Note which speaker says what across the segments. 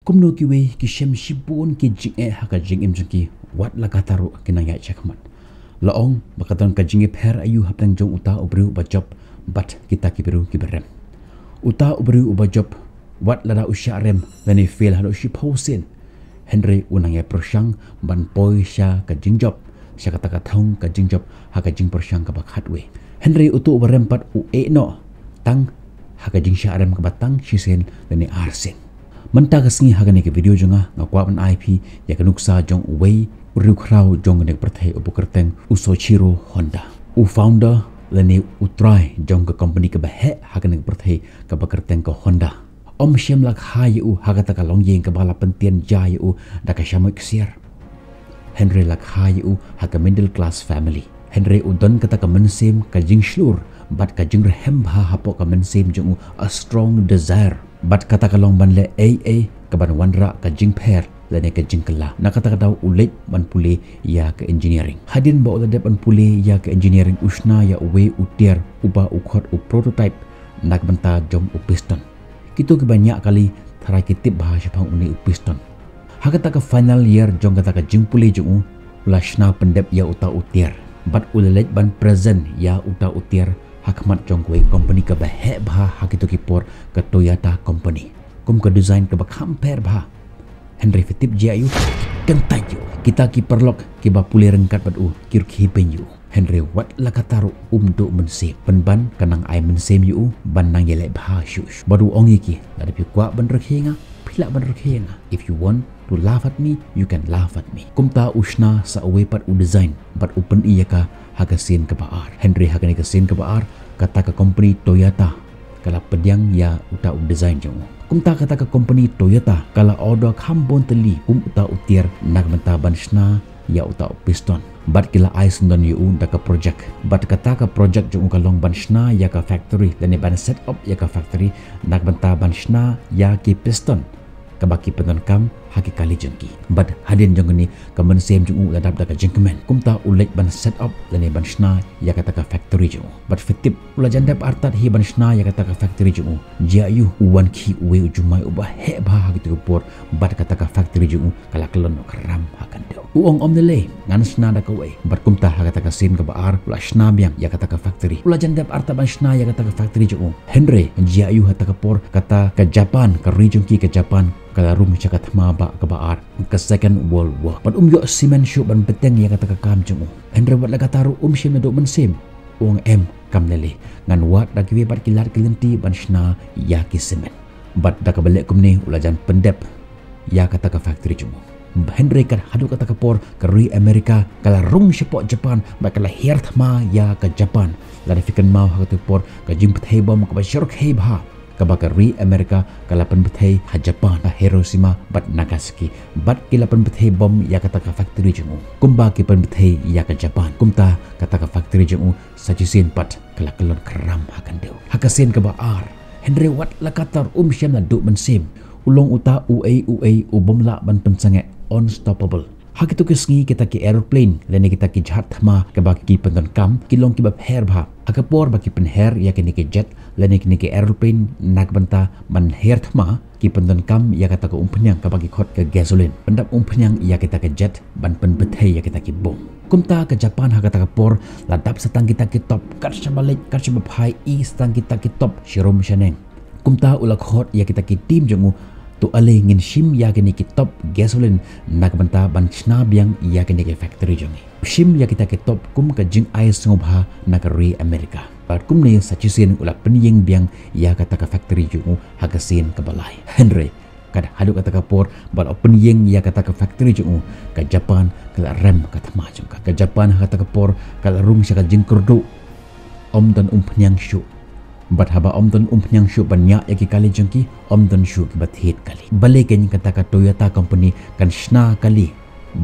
Speaker 1: kumno kiwe ki shem shibun ki jing haka jing im jengki wat la kataru kinaya chakmat laong bakaton ka jing per ayu haptang jong uta ubru bajop bat kita kiberu kiberem uta ubru ubajop wat lada usharem lani feel halo shiposin Henry unangya prosyang ban poi sha ka jingjob sha kata ka thong ka jingjob haka jing prosyang ka bakhatwe Henry utu berempat no tang haka jing sha rem ka batang shisen lani arsin menta ka singi haka ne ke video jonga ngakwa ban IP ya ka nuksa jong wei uru khrau jong ne perthai ubukerteng Usochiro Honda founder lani utrai jong ka company ka bahe haka ne perthai ka bakerteng ka Honda Om Shem lak hai u hagata ka long yeng ka bala pentien jai u da ka shamuk siar Henry lak hai u haka middle class family Henry udon kata ka mensem ka jing shlur bat ka jing rehem bha hapo ka mensem jung a strong desire bat kata ka long ban le AA ka ban wanra ka jing per le ne ka jing kala na kata ka daw ulit ban pule ya ka engineering hadin ba ulat ban pule ya ka engineering usna ya we utier uba ukhot u prototype nak banta jong u piston Kito ke banyak kali tarai kitip bahasa pang uni piston. Hakata ke final year jong kata ke jingpuli jong ulashna pendep ya uta utier. Bat ulelet ban present ya uta utier hakmat jong kue company ke bahek bah hakito kipor ke Toyota company. Kum ke design ke bakhamper bah. Henry fitip jayu kentai yu. Kita ki perlok ki bapuli rengkat batu kir kipen yu. Henry wat la kataru do mensem penban kanang ai mensem yu ban nang yele bha shush baru ong iki ada pi kwa ban rekhenga pila ban rekhenga if you want to laugh at me you can laugh at me kumta usna sa away pat u design but open iyaka haga sin ke baar Henry haga ni ke sin ke baar kata ke company Toyota kala pediang ya uta u design jong kumta kata ke company Toyota kala order khambon teli uta utier nak menta ban sna ya uta piston bat kila ice don yu da ka project bat kata ka project jung ka long banshna ya ka factory dan ban set up ya ka factory nak banta banshna ya ki piston ka baki penon kam haki kali jengki bat hadin jong ni ka mensem jung ladap da ka jengkemen kumta ulek ban set up dan ban shna ya kata ka factory jung bat fitip ula jandap artat hi ban shna ya kata ka factory jung ja yu uwan ki uwe ujumai ubah he bah gitu por bat kata ka factory jung kala kelon kram hakan do uong om dele ngan shna da ka we bat kumta kata ka sin ka baar ula shna biang ya kata ka factory ula jandap artat ban shna ya kata ka factory jung Henry ja yu hata ka por kata ka Japan ka region ki ka Japan kala rum cakat ma ba ke baar ke Second World War pat yo simen shu ban peteng ya kata ka kam jung Henry wat la kataru shim do mensim uang em kam lele ngan wat da kiwe bat kilar kilenti ban shna ya ki simen bat da ka belek kumni ulajan pendep ya kata ka factory jung Henry kan hadu kata ka por ke ri Amerika kala rum shipok Japan ba kala hirt ma ya ke Japan la fikan mau ha por ka jim pethai bom ka shirk he bha kabakari Amerika kala penbethai ha Japan ha Hiroshima bat Nagasaki bat kila penbethai bom ya kata ka factory jengu kumba ki penbethai ya ka Japan kumta kata ka factory jengu sajisin pat kala kelon keram hakan deu hakasin ka baar Henry wat la katar syam la du mensim ulong uta ua ubom la ban pensange unstoppable Hakitu kesngi kita ki aeroplane lene kita ki jahat ma ke baki penton kam kilong ki bab her bha akapor baki pen her ya kini ki jet lene kini ki aeroplane nak banta ban her thma ki penton kam ya kata ko umpenyang ke baki khot ke gasoline pendap umpenyang ya kita ke jet ban pen bethai ya kita ki bom kumta ke Japan ha kata kapor ladap setang kita ki top kat sabalik kat sebab hai i setang kita ki top shirom shaneng kumta ulak khot ya kita ki tim jengu tu ale ngin shim ya kini ki top gasoline nak banta ban chna biang ya kini ki factory jongi shim ya kita ki top kum ka jing ai sngobha nak ri Amerika pat kum ne sachisin ula penyeng biang ya kata ka factory jongu hagasin ka balai Henry kad hadu kata ka por bal penyeng ya kata ka factory jongu ka Japan ka rem kata ma jong ka Japan kata ka por ka rung sya ka jing kurdu om dan penyang syu bat haba omton penyang syu banyak ya ki kali jengki omton syu ki bat hit kali balik kan kata ka Toyota company kan shna kali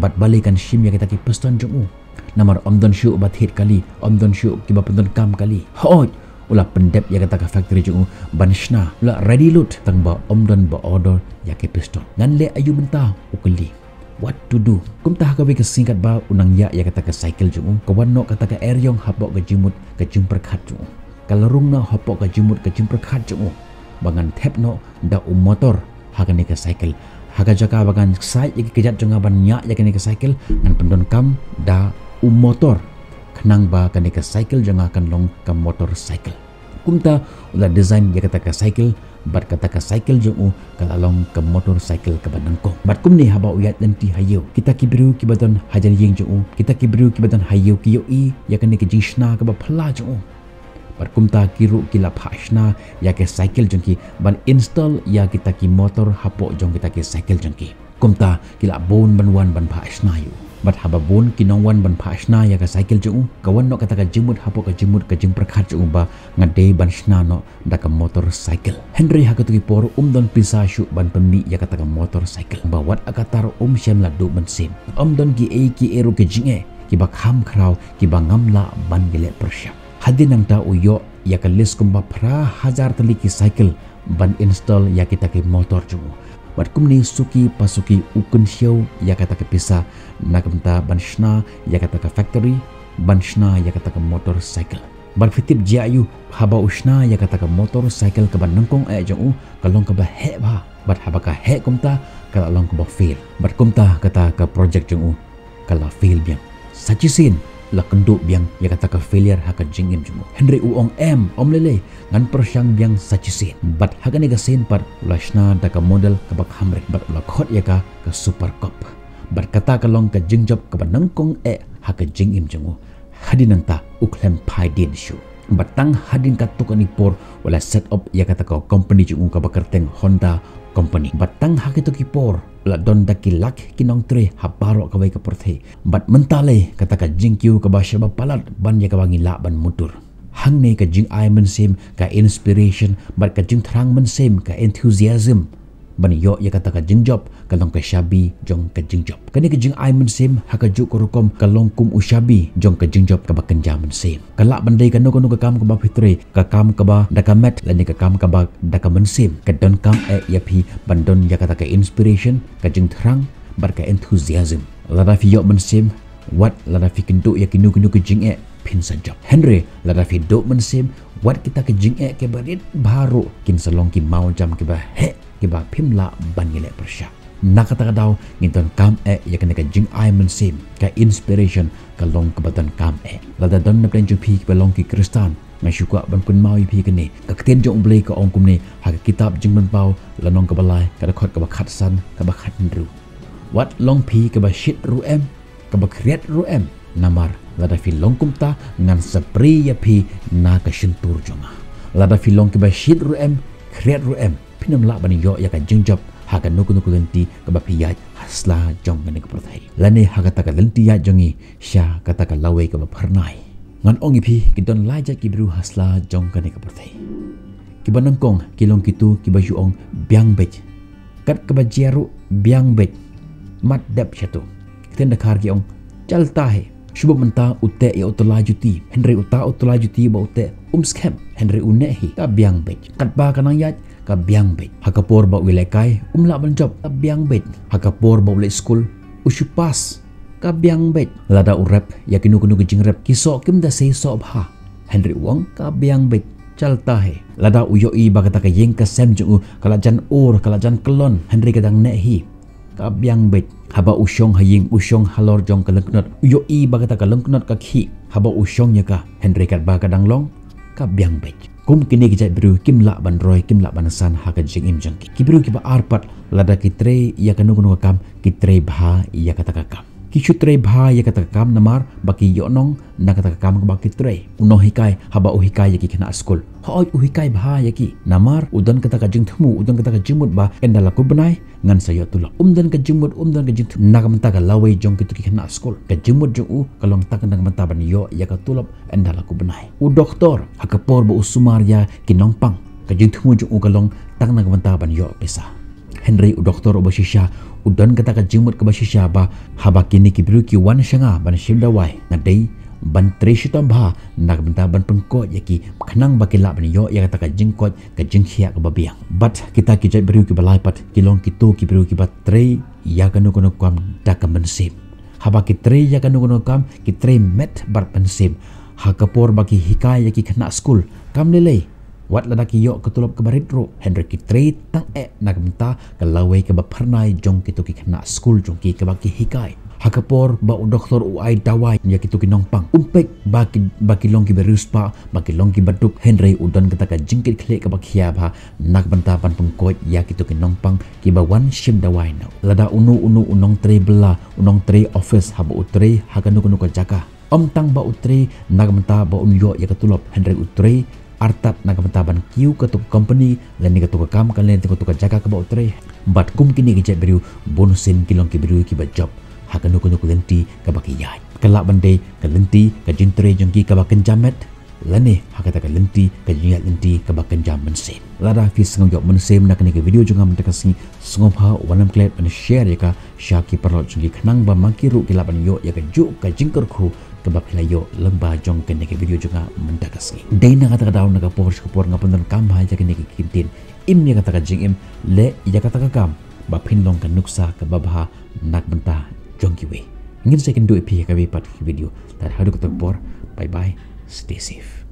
Speaker 1: bat balik kan shim ya kita ki piston jung namar omton syu bat hit kali omton syu ki bat penton kam kali hoi ula pendep ya kata ka factory jung ban shna ula ready load tang ba omton ba order ya ki piston ngan le ayu mentah ukeli what to do kumta ka be singkat ba unang ya kata ka cycle jung kawan no kata ka eryong habok ke jimut ke jimperkhat jung kalarung na hopok ka jimut ka jimperkhat jung bangan tep no da motor hakan ka cycle haga jaka bagan sai yaki kejat jonga ban nya yaki ke cycle ngan pendon kam da motor kenang ba kan ke cycle jonga kan long kam motor cycle kumta ulah design ya kata ke cycle bat kata ke cycle jongu kala long ke motor cycle ke banangko bat kum ni haba uyat nanti hayo kita kibiru kibaton hajan yeng jongu kita kibiru kibaton hayo kiyo i ya kan ke jingshna ke ba phla jongu bat kumta kiru kila phashna ya ke cycle jongki ban install ya kita ki motor hapo jong kita ke cycle jongki kumta kila bon banwan ban phashna yu bat haba bon kinongwan ban phashna ya ka cycle jongu kawan no kata ka jimut hapo ka jimut ka jing prakhat jongu ba ngade ban shna no da ka motor cycle Henry hakatu ki por don pisa shu ban pembi ya kata ka motor cycle ba wat akatar shem la do ban sim don ki eru ke jinge ki ba kham khrau ki ba ngamla ban gele persya hadin nang ta uyo ya ka list kumba pra hazar tali ki cycle ban install ya kita ki motor jongu bat kumni suki pasuki ukun show ya kata ke pisa nakamta banshna ya kata ke factory banshna ya kata ke motorcycle ban fitip jayu haba usna ya kata ke motorcycle ke ban nangkong jongu kalong ke ba he ba bat haba ka he kumta kala long ke ba fail bat kumta kata ke project jongu kala fail biang sachisin la kenduk biang ya kata ke failure haka jingim jongu Henry uong lele ngan persyang biang sachisin bat haka ni gasin par lashna da ka model ka bak hamre bat la khot ya ka super cup bat kata ka long ka jingjob ka banangkong haka jingim jongu hadin ta uklem pai din shu batang hadin ka tukani por wala set up ya kata ka company jongu ka bakerteng Honda company batang haki to ki por la don da ki lak kinong tre haparo ka wai ka porthe bat mentale kata ka jingkyu ka basya ba palat ban ya ka bangi la ban mutur hang ne ka jing ai men sim ka inspiration bat ka jing thrang men sim ka enthusiasm ban yo ya kata ka jing job ka long ka shabi jong ka jing job kani ka jing ai men sim haka ju ko rukom ka long kum ushabi jong ka jing job ka bakan jaman sim kala bandai ka no ka kam ka ba fitre ka kam ka ba da ka met la ni ka kam ka ba da ka men sim ka don kam ya phi bandon ya kata ka inspiration ka jing thrang bar ka enthusiasm la da fi yo men sim wat la da fi kindu ya kinu ka jing pin sa job Henry la da fi do men sim wat kita ka jing ke barit baru kin salong ki mau jam ke ba he kiba pimla banyele persya nakata daw nginton kam ya kana ka jing ai men sim ka inspiration ka long kabatan kam lada don na plan ju phi ka long ki kristan ma syuka ban kun mau phi kani ka kten jong blei ka ong kumni ha kitab jing ban pau lanong ka balai ka khot ka bakhat san ka bakhat ru wat long phi ka ba shit ru ka ba create ru namar lada fi long kumta ngan sapri ya phi na ka shintur jonga lada fi long ka ba shit ru create ru pinam la bani yo ya ka jingjob haka nuku lenti ka ba piyaj hasla jong ngane ka prothai lane haka ta ka lenti ya jongi sha kata ka lawe ka ba pharnai ngan ongi phi ki don la ja ki bru hasla jong ngane ka prothai ki banangkong kilong kitu ki ba juong biang bej kat ka ba jeru biang bej mat dap chatu kiten da khar ki ong chalta hai shubha manta utte ya utla juti Henry utla juti ba utte scam Henry unehi ka biang bej kat ba kanang ya ka biang bet hakapor ba wilekai la ban job ka biang bet hakapor ba ule school usupas ka biang bet lada urep ya kinu jing rep kiso kim da sei so bha Henry wong ka biang bet chalta he lada uyo i ba kata ka yeng ka sem ju kala jan kala jan kelon Henry kadang nehi ka biang bet haba usyong haying usyong halor jong kalengknot uyo i ba kata ka lengknot ka khi haba usyong ya ka Henry kat ba kadang long ka biang bet kum kini kijat biru kim la ban roy kim la ban san ha ka jing im jangki kibiru kiba arpat lada kitre ya kanu kanu kam kitre bha ya kata kam kichutre bha ya kata kam namar baki yonong na kata kam ba kitre uno hikai haba uhikai ya ki kena school hoi uhikai bha ya ki namar udan kata ka jing thumu udan kata ka jimut ba endala ku benai ngan sayo tula umdan ka jimut umdan ka jing na ka menta ka lawe jong kitu ki kena school ka jimut jong kalong tak nang menta ban yo ya ka tulap endala ku benai u doktor hakapor ba usumar ya kinongpang ka jing thumu jong kalong tak nang menta ban yo pesa Henry u doktor u basisha udan kata ka jimut ka basisha ba haba kini ki biru ki wan shanga ban shimda wai ngadei ban treshitam bha nak benta ban pengko yaki khanang bakila ban yo ya kata ka jingkot ka jingkhia ka babiang but kita ki jai biru ki balai pat kilong kitu ki biru ki bat tre ya kanu kono kam dak mensim haba ki tre ya kanu kono kam ki tre met bar pensim ha kapor baki hikai yaki khana school kam lele wat ladaki yo ketulop ke baritro Henry ki tre tang nagamta kalaway ke baparnay jong kito ki kena school jong ki kabaki hikai hakapor ba doktor uai dawai ya kito ki nongpang umpek baki long ki beruspa baki long ki baduk Henry udon kata ka jingkit khle ka bakhia ba nagbanta pan pengkoi ya kito ki nongpang ki ba one shim dawai no lada unu unong tre bela unong tre office haba utre hakanu ka jaka om tang ba utre nagamta ba unyo ya ketulop Henry utre artat nagamtaban kiu ketuk company leni ketuk kam kan leni ketuk jaga ke bautre bat kum kini ke beru bonusin kilong ke beru ki job hakanu kuno lenti ke baki yai kelak bande ke lenti ke jintre jengki ke baken jamet leni hakata ke lenti ke jiat lenti ke baken jam mensen lada fi sengom jok mensen nak ke video juga mentakasi sengom ha wanam klet men share ya ka syaki perlot jengki kenang ba mangkiru kilaban yo ya ke juk ke jingkerku kebab layo lemba jong kene ke video juga mendakasi dena kata daun naga post kapor ngapun kam ha ja kene ke kintin im ya kata jing im le ya kata kam ba pinlong kan nuksa ke babha nak benta jong kiwe ngin second do epi ka pat video tar hadu kapor bye bye stay safe